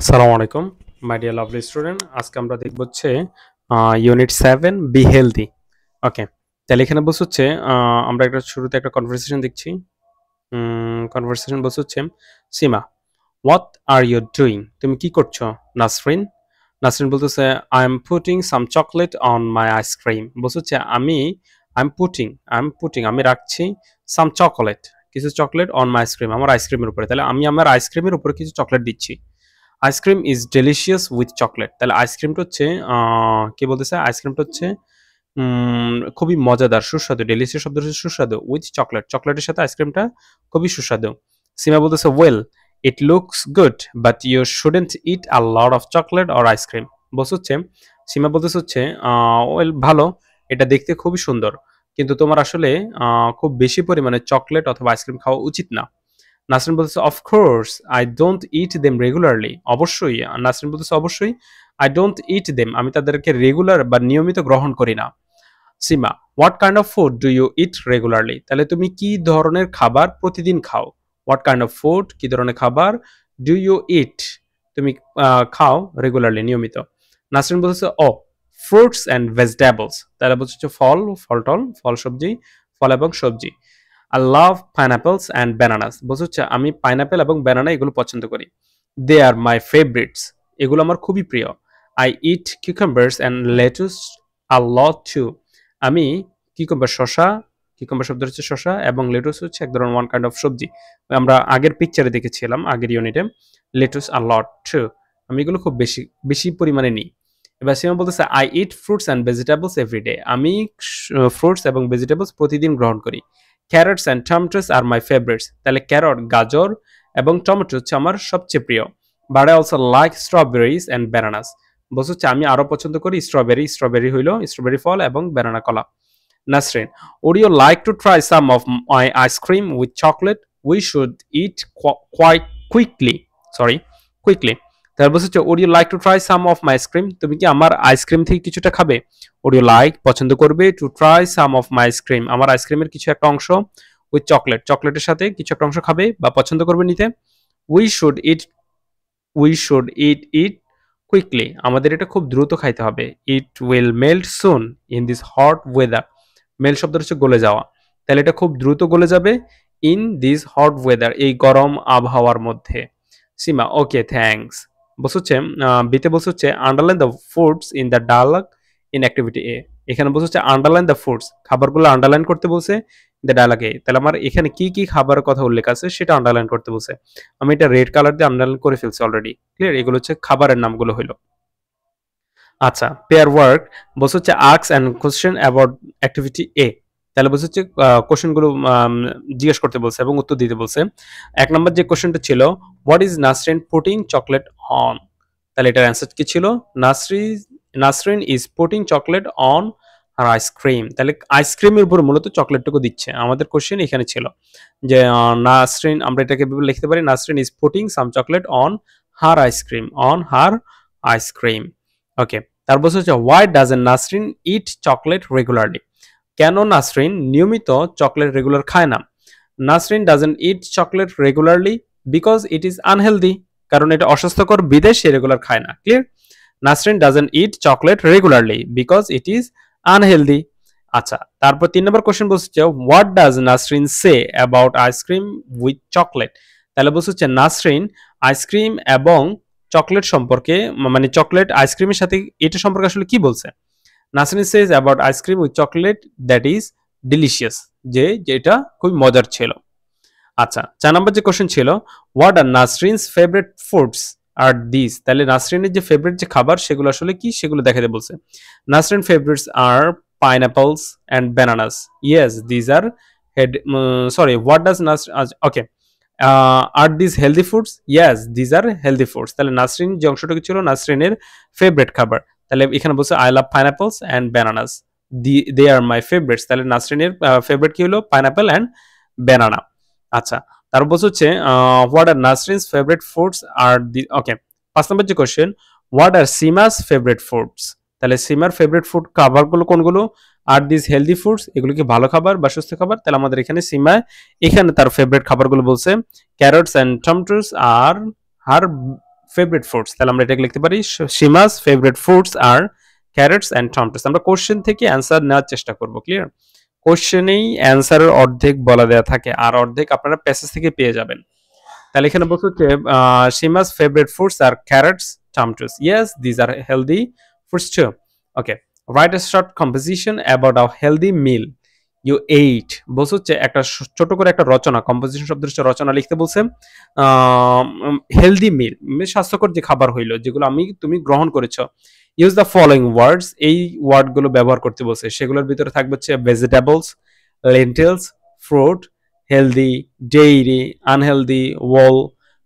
আসসালামু আলাইকুম my dear lovely student. আজকে আমরা দেখব হচ্ছে ইউনিট 7 বি হেলদি। ওকে, তাহলে এখানে বলছে হচ্ছে আমরা একটা শুরুতে একটা কনভারসেশন দেখছি। কনভারসেশন বলছে হচ্ছে সীমা, হোয়াট আর ইউ ডুইং? তুমি কি করছো? নাসরিন নাসরিন বলতেছে I am putting some chocolate on my ice cream. বলছে হচ্ছে আই এম পুটিং আমি রাখছি সাম চকলেট, কিছু চকলেট অন মাই আইসক্রিম, আমার আইসক্রিমের উপরে। তাহলে আমি আমার আইসক্রিমের উপরে কিছু চকলেট দিচ্ছি। Ice cream is delicious with chocolate. তাহলে আইসক্রিমটা হচ্ছে কি বলতেছে? আইসক্রিমটা হচ্ছে খুবই মজাদার, সুস্বাদু। ডেলিশিয়াস শব্দটা হচ্ছে সুস্বাদু, উইথ চকলেট, চকলেটের সাথে আইসক্রিমটা খুবই সুস্বাদু। সীমা বলতেছে well it looks good but you shouldn't eat a lot of chocolate or ice cream. বলছে হচ্ছে সীমা বলতেছে হচ্ছে ওয়েল ভালো, এটা দেখতে খুবই সুন্দর, কিন্তু তোমার আসলে খুব বেশি পরিমাণে চকলেট অথবা আইসক্রিম খাওয়া উচিত না। নাসরিন বলতেছে of course I don't it them regularly. অবশ্যই, নাসরিন বলতেছে অবশ্যই আই ডোন্ট ইট দেম, আমি তাদেরকে রেগুলার বা নিয়মিত গ্রহণ করি না। Seema what kind of food do you eat regularly? তাহলে তুমি কি ধরনের খাবার প্রতিদিন খাও? হোয়াট কাইন্ড অফ ফুড, কি ধরনের খাবার, ডু ইউ ইট তুমি খাও রেগুলারলি, নিয়মিত। নাসরিন বলতেছে ও ফ্রুটস অ্যান্ড ভেজিটেবলস। তাহলে বলছে ফল, ফল সবজি, ফল এবং সবজি। I love pineapples and bananas. বলছে হচ্ছে আমি পাইনাপেল এবং ব্যানানা এগুলো পছন্দ করি। দে আর মাই ফেভারিটস, এগুলো আমার খুবই প্রিয়। I eat কিউকাম্বার্স and lettuce a lot to. আমি কিউকাম্বার শব্দ হচ্ছে শসা, এবং লেটুস হচ্ছে এক ধরনের ওয়ান কাইন্ড অফ সবজি। আমরা আগের পিকচারে দেখেছিলাম, আগের ইউনিটে। লেটুস আ লট টু, আমি এগুলো খুব বেশি বেশি পরিমাণে নিই। এবার সীমা বলতেছে I eat fruits and vegetables everyday. আমি ফ্রুটস এবং ভেজিটেবলস প্রতিদিন গ্রহণ করি। Carrots and tomatoes are my favourites. তাহলে ক্যারট, গাজর এবং টমেটো হচ্ছে আমার সবচেয়ে প্রিয়। But I also like strawberries and bananas. বলছে হচ্ছে আমি আরো পছন্দ করি স্ট্রবেরি হইলো স্ট্রবেরি ফল এবং ব্যানানা কলা। Nasrin would you like to try some of my ice cream with chocolate? We should eat quite quickly. তারপর হচ্ছে would you like to try some of my ice cream? তুমি কি আমার আইসক্রিম থেকে কিছুটা খাবে? would you like পছন্দ করবে to try some of my ice cream, আমার আইসক্রিমের কিছু একটা অংশ, with chocolate চকলেটের সাথে কিছু একটা অংশ খাবে বা পছন্দ করবে নিতে। we should eat it quickly, আমাদের এটা খুব দ্রুত খাইতে হবে। it will melt soon in this hot weather, melt শব্দ হচ্ছে গলে যাওয়া, তাহলে এটা খুব দ্রুত গলে যাবে ইন দিস হট ওয়েদার, এই গরম আবহাওয়ার মধ্যে। Seema okay thanks. বলছে হচ্ছে বিতে বলছে হচ্ছে underline the foods in the dialogue in activity A. এখানে বলছে হচ্ছে আন্ডারলাইন দ্য ফুডস, খাবারগুলো আন্ডারলাইন করতে বলছে দ্য ডায়ালগ এ। তাহলে আমার এখানে কি কি খাবারের কথা উল্লেখ আছে সেটা আন্ডারলাইন করতে বলছে। আমি এটা রেড কালার দিয়ে আন্ডারলাইন করে ফেলছি অলরেডি, ক্লিয়ার? এগুলো হচ্ছে খাবারের নামগুলো হলো। আচ্ছা, পেয়ার ওয়ার্ক বলছে হচ্ছে ask and question about activity A. তাহলে বলছে হচ্ছে কোশ্চেনগুলো জিজ্ঞেস করতে বলছে এবং উত্তর দিতে বলছে। এক নম্বর যে কোশ্চেনটা ছিল what is Nasrin putting chocolate on? তাহলে এটার অ্যান্সার কি ছিল? Nasrin is putting chocolate on her ice cream. তাহলে আইসক্রিমের উপর মূলত চকলেটটুকু দিচ্ছে। আমাদের কোশ্চেন এখানে ছিল যে নাসরিন, আমরা এটাকে লিখতে পারি Nasrin is putting some chocolate on her ice cream. Okay, তারপর হচ্ছে why doesn't Nasrin eat chocolate regularly? কেন নাসরিন নিয়মিত চকলেট রেগুলার খায় না? Nasrin doesn't eat chocolate regularly because it is unhealthy, কারণ এটা অস্বাস্থ্যকর বিদেশ সে রেগুলার খায় না। Clear? Nasrin doesn't eat chocolate regularly because it is unhealthy. আচ্ছা, তারপর 3 নম্বর কোশ্চেন বলছে what does Nasrin say about ice cream with chocolate? তাহলে বলছে নাসরিন আইসক্রিম এবং চকলেট সম্পর্কে, মানে চকলেট আইসক্রিমের সাথে এটা সম্পর্কে আসলে কি বলছে? Nasrin says about ice cream with chocolate that is delicious, যে যেটা খুব মজার ছিল। আচ্ছা, 4 নম্বর যে কোশ্চেন ছিল what are Nasrin's favourite foods are this? তাহলে নাসরিনের যে ফেভারিট যে খাবার সেগুলো আসলে কি সেগুলো দেখাতে বলছে। Nasrin favourites are pineapples and bananas. Yes this are what does Nasrin, okay are this healthy foods? Yes this are healthy foods. তাহলে নাসরিন যে অংশটুকু ছিল নাসরিনের ফেভারিট খাবার, তাহলে এখানে বলছে I love pineapples and bananas, they are my favourites. তাহলে নাসরিনের ফেভারিট কি হলো? Pineapple and banana. আচ্ছা, তারপর বলছে হচ্ছে what are Nasrin's favourite foods are the, okay. 5 নম্বর যে question what are Seema's favourite foods? তাহলে সীমার ফেভারিট ফুড খাবারগুলো কোনগুলো? আর দিস হেলদি ফুডস, এগুলো কি ভালো খাবার বা সুস্থ খাবার? তাহলে আমাদের এখানে সীমা এখানে তার ফেভারিট খাবারগুলো বলছে carrots and tomatoes are her favourite fruits, তাহলে আমরা এটাকে লিখতে পারি Seema's favourite fruits are carrots and tomatoes. আমরা কোশ্চেন থেকে অ্যান্সার নেওয়ার চেষ্টা করব, ক্লিয়ার? কোশ্চেনেই অ্যান্সারের অর্ধেক বলা দেওয়া থাকে আর অর্ধেক আপনারা প্যাসেজ থেকে পেয়ে যাবেন। তাহলে এখানে বলতে হচ্ছে Seema's favourite fruits are carrots tomatoes, yes this are healthy fruits too. Okay, write a short composition about a healthy meal you ate. বলছে হচ্ছে একটা ছোট করে একটা রচনা, কম্পোজিশন শব্দ হচ্ছে রচনা, লিখতে বলছে। হেলদি মিল স্বাস্থ্যকর যে খাবার হইলো যেগুলো তুমি গ্রহণ করেছো। ইউজ দ্য ফলোইং ওয়ার্ডস, এই ওয়ার্ডগুলো ব্যবহার করতে বলছে। সেগুলোর ভিতরে থাকবে হচ্ছে vegetables, lentils, fruit, healthy, dairy, unhealthy, wall.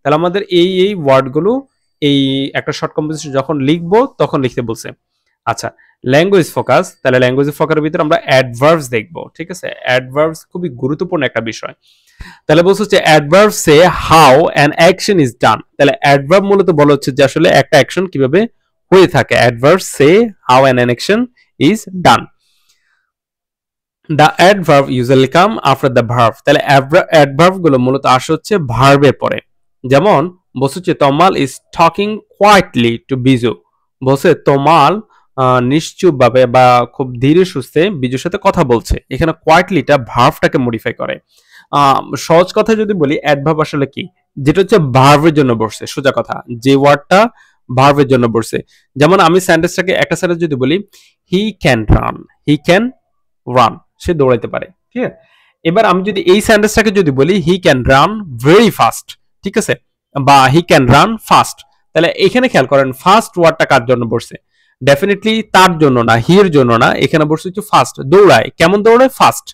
তাহলে আমাদের এই ওয়ার্ডগুলো এই একটা শর্ট কম্পোজিশন যখন লিখবো তখন লিখতে বলছে। আচ্ছা, ল্যাঙ্গুয়েজ ফোকাস, তাহলে ল্যাঙ্গুয়েজ ফোকাসের ভিতরে আমরা অ্যাডভার্বস দেখবো, ঠিক আছে? অ্যাডভার্বস খুবই গুরুত্বপূর্ণ একটা বিষয়। তাহলে বলছে হচ্ছে adverb say how an action is ডান। তাহলে অ্যাডভার্ব মূলত বলা হচ্ছে যে আসলে একটা অ্যাকশন কিভাবে হয়ে থাকে। Adverb say how an action is done. The adverb usually come after the verb, তাহলে অ্যাডভার্ব গুলো মূলত আসে হচ্ছে ভার্বের পরে। যেমন বলছে হচ্ছে Tamal is talking quietly to Biju. বলছে তমাল নিশ্চুপভাবে বা খুব ধীরে সুস্থে বিজুর সাথে কথা বলছে। এখানে কোয়াইটলিটা ভার্বটাকে মডিফাই করে। সহজ কথা যদি বলি অ্যাডভার্ব আসলে কি, যেটা হচ্ছে ভার্বের জন্য বসছে। সোজা কথা, যে ওয়ার্ডটা ভার্বের জন্য বসছে। যেমন আমি সেন্টেন্সটাকে একটা সেন্টেন্স যদি বলি he can run, he can run, সে দৌড়াইতে পারে, ঠিক আছে? এবার আমি যদি এই সেন্টেন্সটাকে যদি বলি he can run very fast, ঠিক আছে, বা হি ক্যান রান ফাস্ট, তাহলে এখানে খেয়াল করেন ফাস্ট ওয়ার্ডটা কার জন্য বসছে? ডেফিনেটলি তার জন্য না, হির জন্য না, এখানে বসছে হচ্ছে ফাস্ট। দৌড়ায়, কেমন দৌড়ায়? ফাস্ট।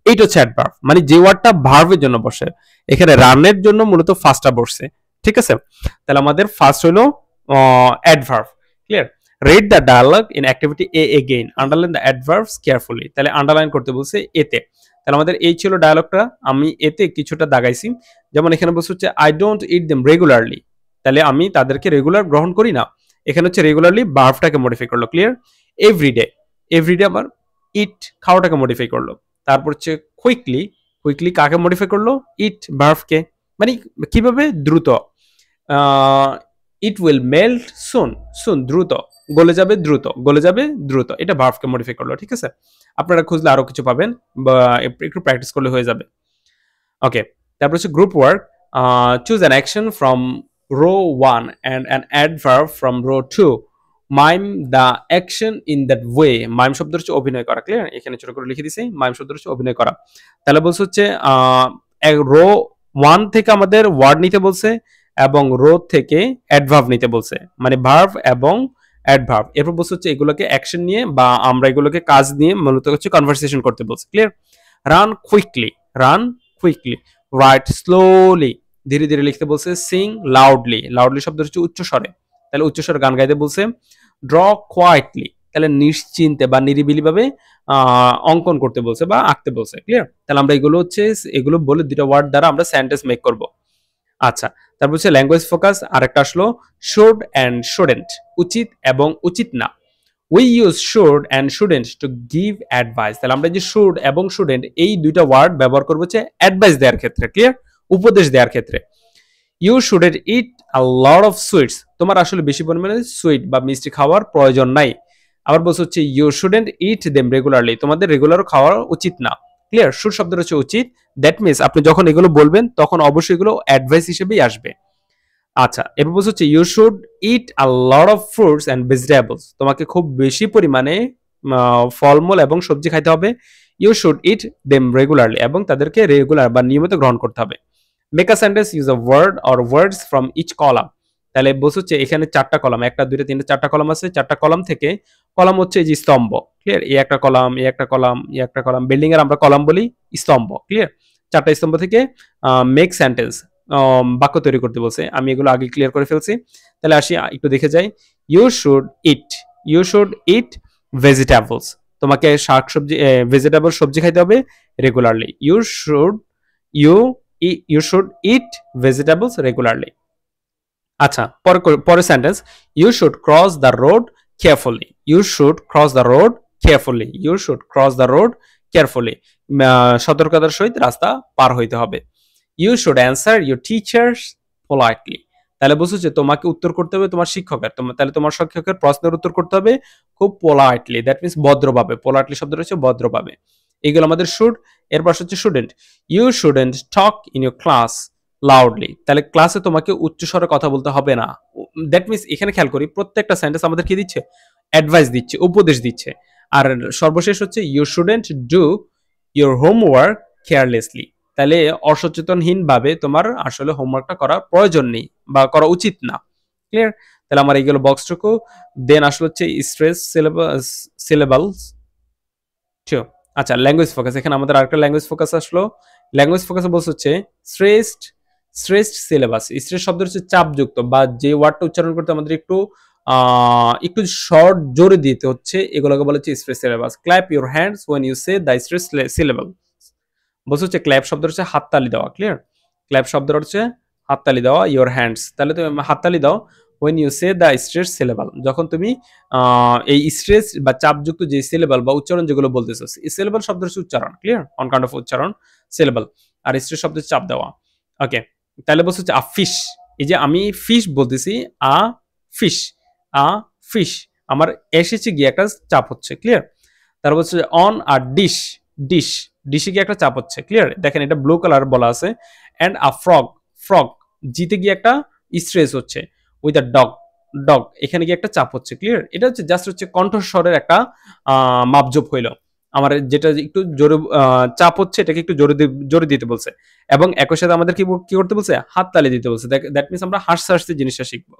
এইটা হচ্ছে অ্যাডভার্ব, মানে যে ওয়ার্ডটা ভার্বের জন্য বসে। এখানে রানের জন্য মূলত ফাস্টটা বসছে, ঠিক আছে? তাহলে আমাদের ফার্স্ট হলো adverb, clear? read the dialogue in activity A again, underline the adverbs carefully। তাহলে আন্ডারলাইন করতে বলছে এতে। তাহলে আমাদের এই ছিল ডায়ালগটা, আমি এতে কিছুটা দাগাইছি। যেমন এখানে বলছে হচ্ছে I don't it them regularly, তাহলে আমি তাদেরকে রেগুলার গ্রহণ করি না। এখানে হচ্ছে রেগুলারলি ভার্বটাকে মডিফাই করলো, ক্লিয়ার? এভরিডে, এভরিডে আমার ইট খাওয়াটাকে মডিফাই করলো। তারপর হচ্ছে কুইকলি, কুইকলি কাকে মডিফাই করলো? ইট ভার্বকে। মানে কিভাবে? দ্রুত। ইট উইল মেল্ট সুন, সুন দ্রুত, গলে যাবে দ্রুত, গলে যাবে দ্রুত, এটা ভার্বকে মডিফাই করলো, ঠিক আছে? আপনারা খুঁজলে আরো কিছু পাবেন বা একটু প্র্যাকটিস করলে হয়ে যাবে। ওকে, তারপর হচ্ছে group work, choose an action from row 1 and an adverb from row 2, mime the action in that way. Mime শব্দ হচ্ছে অভিনয় করা, ক্লিয়ার? এখানে ছোট করে লিখে দিছি, মাইম শব্দ হচ্ছে অভিনয় করা। তাহলে বলছে হচ্ছে রো 1 থেকে আমাদের ওয়ার্ড নিতে বলছে এবং রো থেকে অ্যাডভার্ব নিতে বলছে, মানে ভার্ব এবং অ্যাডভার্ব। এরপর বলছে হচ্ছে এগুলোকে অ্যাকশন নিয়ে বা আমরা এগুলোকে কাজ নিয়ে মূলত হচ্ছে কনভারসেশন করতে বলছে, clear? Run quickly, run quickly. Right slowly, ধীরে ধীরে লিখতে বলছে। সিং লাউডলি, লাউডলি শব্দ হচ্ছে উচ্চ স্বরে, তাহলে উচ্চ স্বরে গান গাইতে বলছে। ড্র কোয়াইটলি, তাহলে নিশ্চিন্তে বা নিরিবিলি ভাবে অঙ্কন করতে বলছে বা আঁকতে বলছে, ক্লিয়ার? তাহলে আমরা এগুলো হচ্ছে এগুলো বলে দুটো ওয়ার্ড দ্বারা আমরা সেন্টেন্স মেক করব। আচ্ছা, তারপর হচ্ছে ল্যাঙ্গুয়েজ ফোকাস, আরেকটা আসলো শুড অ্যান্ড শুডেন্ট, উচিত এবং উচিত না। We use should and shouldn't to give advice. তাহলে আমরা যে শুড এবং শুডেন্ট এই দুইটা ওয়ার্ড ব্যবহার করবো হচ্ছে অ্যাডভাইস দেওয়ার ক্ষেত্রে, ক্লিয়ার? উপদেশ দেওয়ার ক্ষেত্রে। You shouldn't eat a lot of sweets, তোমার আসলে বেশি পরিমাণে সুইট বা মিষ্টি খাওয়ার প্রয়োজন নাই। আবার বলছে হচ্ছে you shouldn't eat them regularly, তোমাদের রেগুলার খাওয়া উচিত না, ক্লিয়ার? শুড শব্দটা হচ্ছে উচিত, দ্যাট মিনস আপনি যখন এগুলো বলবেন তখন অবশ্যই এগুলো অ্যাডভাইস হিসেবেই আসবে। আচ্ছা, এবার বলছে হচ্ছে you should eat a lot of fruits and vegetables, তোমাকে খুব বেশি পরিমাণে ফলমূল এবং সবজি খাইতে হবে। You should eat them regularly, এবং তাদেরকে রেগুলার বা নিয়মিত গ্রহণ করতে হবে। Make a sentence use a word or words from each column. তাহলে বলছে হচ্ছে এখানে চারটা কলাম, একটা দুইটা তিনটা চারটা কলাম আছে। চারটা কলাম থেকে, কলাম হচ্ছে এই যে স্তম্ভ, ক্লিয়ার? এই একটা কলাম, এই একটা কলাম, এই একটা কলাম, বিল্ডিং এর আমরা কলাম বলি স্তম্ভ, ক্লিয়ার? চারটা স্তম্ভ থেকে মেক সেন্টেন্স, বাক্য তৈরি করতে বলছে। আমি এগুলো আগে ক্লিয়ার করে ফেলছি, তাহলে আসি একটু দেখে যাই। You should eat, you should eat vegetables, তোমাকে শাক সবজি ভেজিটেবল সবজি খাইতে হবে regularly. You should eat vegetables regularly. আচ্ছা, পরের sentence, you should cross the road carefully, you should cross the road carefully, you should cross the road carefully, সতর্কতার সহিত রাস্তা পার হইতে হবে। You should answer your teachers politely, তাহলে বলছো যে তোমাকে উত্তর করতে হবে তোমার শিক্ষকের, তাহলে তোমার শিক্ষকের প্রশ্নের উত্তর করতে হবে খুব পোলাইটলি, দ্যাট মিনস ভদ্রভাবে। পোলাইটলি শব্দ রয়েছে ভদ্রভাবে। এগুলো আমাদের শুড। এরপর হচ্ছে student, you shouldn't talk in your class loudly. তাহলে ক্লাসে তোমাকে উচ্চস্বরে কথা বলতে হবে না। দ্যাট মিনস এখানে খেয়াল করি প্রত্যেকটা সেন্টেন্স আমাদের কি দিচ্ছে, অ্যাডভাইস দিচ্ছে, উপদেশ দিচ্ছে। আর সর্বশেষ হচ্ছে you shouldn't do your homework carelessly. তাহলে অসচেতনহীনভাবে তোমার আসলে হোমওয়ার্কটা করার প্রয়োজন নেই বা করা উচিত না। ক্লিয়ার? তাহলে আমার এইগুলো বক্সটুকু। দেন আসলে হচ্ছে স্ট্রেস সিলেবালস। আচ্ছা, ল্যাঙ্গুয়েজ ফোকাস। এখানে আমাদের আরেকটা ল্যাঙ্গুয়েজ ফোকাস আসলো। ল্যাঙ্গুয়েজ ফোকাসে বলছে হচ্ছে শ্রেষ্ঠ শ্রেষ্ঠ সিলেবাস। শ্রেষ্ঠ শব্দ হচ্ছে চাপযুক্ত বা যে ওয়ার্ডটা উচ্চারণ করতে আমাদের একটু শর্ট জোরে দিতে হচ্ছে, এগুলোকে বলা হচ্ছে stress syllabus. Clap your hands when you say the stress syllable. বলছে হচ্ছে ক্ল্যাপ শব্দ হচ্ছে হাততালি দেওয়া। ক্লিয়ার? ক্ল্যাপ শব্দ হচ্ছে হাততালি দেওয়া, ইউর হ্যান্ডস। তাহলে তুমি হাততালি দাও when you say the stress syllable, যখন তুমি এই স্ট্রেস বা চাপযুক্ত যে সিলেবাল বা উচ্চারণ যেগুলো বলতেছো, সিলেবাল শব্দ হচ্ছে উচ্চারণ। ক্লিয়ার? অন কাইন্ড অফ উচ্চারণ সিলেবাল। আর স্ট্রেস শব্দ চাপ দেওয়া। ওকে, তাহলে বলছে হচ্ছে আ ফিশ। এই যে আমি ফিশ বলতেছি, আ ফিশ, আ ফিশ, আমার এসেছে গিয়ে একটা চাপ হচ্ছে। ক্লিয়ার? তারপর হচ্ছে অন আর ডিশ, ডিশ, ডিশে গিয়ে একটা চাপ হচ্ছে। ক্লিয়ার? দেখেন এটা ব্লু কালার বলা আছে। অ্যান্ড আ ফ্রগ, ফ্রগ, জিতে গিয়ে একটা স্ট্রেস হচ্ছে। উইথ আ ডগ, ডগ, এখানে গিয়ে একটা চাপ হচ্ছে। ক্লিয়ার? এটা হচ্ছে জাস্ট হচ্ছে কণ্ঠস্বরের একটা মাপজোপ হইলো। আমার যেটা একটু জোরে চাপ হচ্ছে, এটাকে একটু জোরে দিতে বলছে। এবং একই সাথে আমাদের কি করতে বলছে, হাততালি দিতে বলছে। দ্যাট মিনস আমরা হাসতে হাসতে জিনিসটা শিখবো।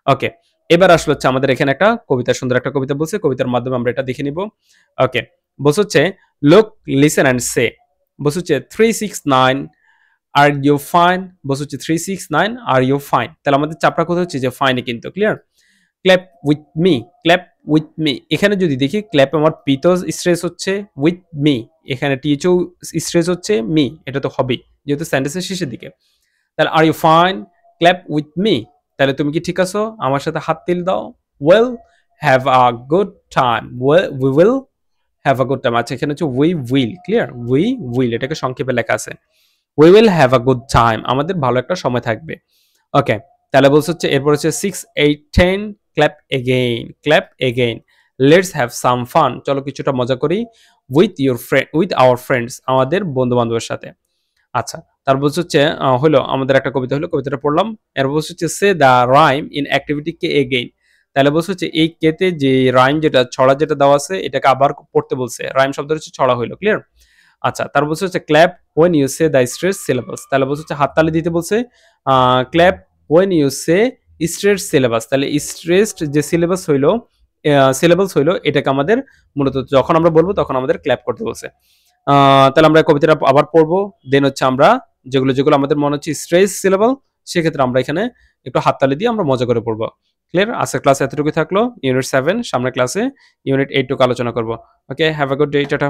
ওকে, এবার আসলে হচ্ছে আমাদের এখানে একটা কবিতা, সুন্দর একটা কবিতা বলছে, কবিতার মাধ্যমে আমরা এটা দেখে নিব। ওকে, বলছে হচ্ছে লুক লিসেন অ্যান্ড সে। বলছে হচ্ছে 369 আর ইউ ফাইন। বলছে হচ্ছে 369 আর ইউ ফাইন। তাহলে আমাদের চাপটা কোথায় হচ্ছে যে ফাইনে কিন্তু। Clear? Clap with me, clap with me. এখানে যদি দেখি ক্ল্যাপ আমার পিতো স্ট্রেস হচ্ছে, উইথ মি এখানে টিচও স্ট্রেস হচ্ছে, মি এটা তো হবেই যেহেতু সেন্টেন্সের শেষের দিকে। তাহলে are you fine, clap with me. তাহলে তুমি কি ঠিক আছো, আমার সাথে হাত তিল দাও। Well have a good time, we will have a good time. আচ্ছা, এখানে হচ্ছে we will. Clear? We will, এটাকে সংক্ষেপে লেখা আছে। We will have a good time, আমাদের ভালো একটা সময় থাকবে। ওকে, তাহলে বলছে হচ্ছে এরপর হচ্ছে 6, 8, 10 clap again, clap again. Let's have some fun, চলো কিছুটা মজা করি। With your friend, with our friends, আমাদের বন্ধু বান্ধবের সাথে। আচ্ছা, তার বলছে হচ্ছে হলো আমাদের একটা কবিতা হলো, কবিতাটা পড়লাম। এর বলছে হচ্ছে say the rhyme in activity কে এগেইন। তাহলে বলছে হচ্ছে এই কেতে যে রাইম যেটা ছড়া যেটা দেওয়া আছে এটাকে আবার পড়তে বলছে। রাইম শব্দ হচ্ছে ছড়া হইলো। ক্লিয়ার? আচ্ছা, তার বলছে হচ্ছে clap when you say the stress syllabus. তাহলে বলছে হচ্ছে হাততালি দিতে বলছে। Clap when you say stress syllabus. তাহলে স্ট্রেসড যে সিলেবাস হইলো, সিলেবাস হইলো, এটাকে আমাদের মূলত যখন আমরা বলবো তখন আমাদের ক্ল্যাপ করতে বলছে। তাহলে আমরা কবিতাটা আবার পড়বো। দেন হচ্ছে আমরা যেগুলো যেগুলো আমাদের মনে হচ্ছে স্ট্রেস সিলেবল, সেক্ষেত্রে আমরা এখানে একটু হাততালি দিয়ে আমরা মজা করে পড়বো। ক্লিয়ার? আজকের ক্লাস এতটুকু থাকলো। ইউনিট 7 সামনের ক্লাসে ইউনিট 8 টুকু আলোচনা করবো। Okay, have a good day, tata.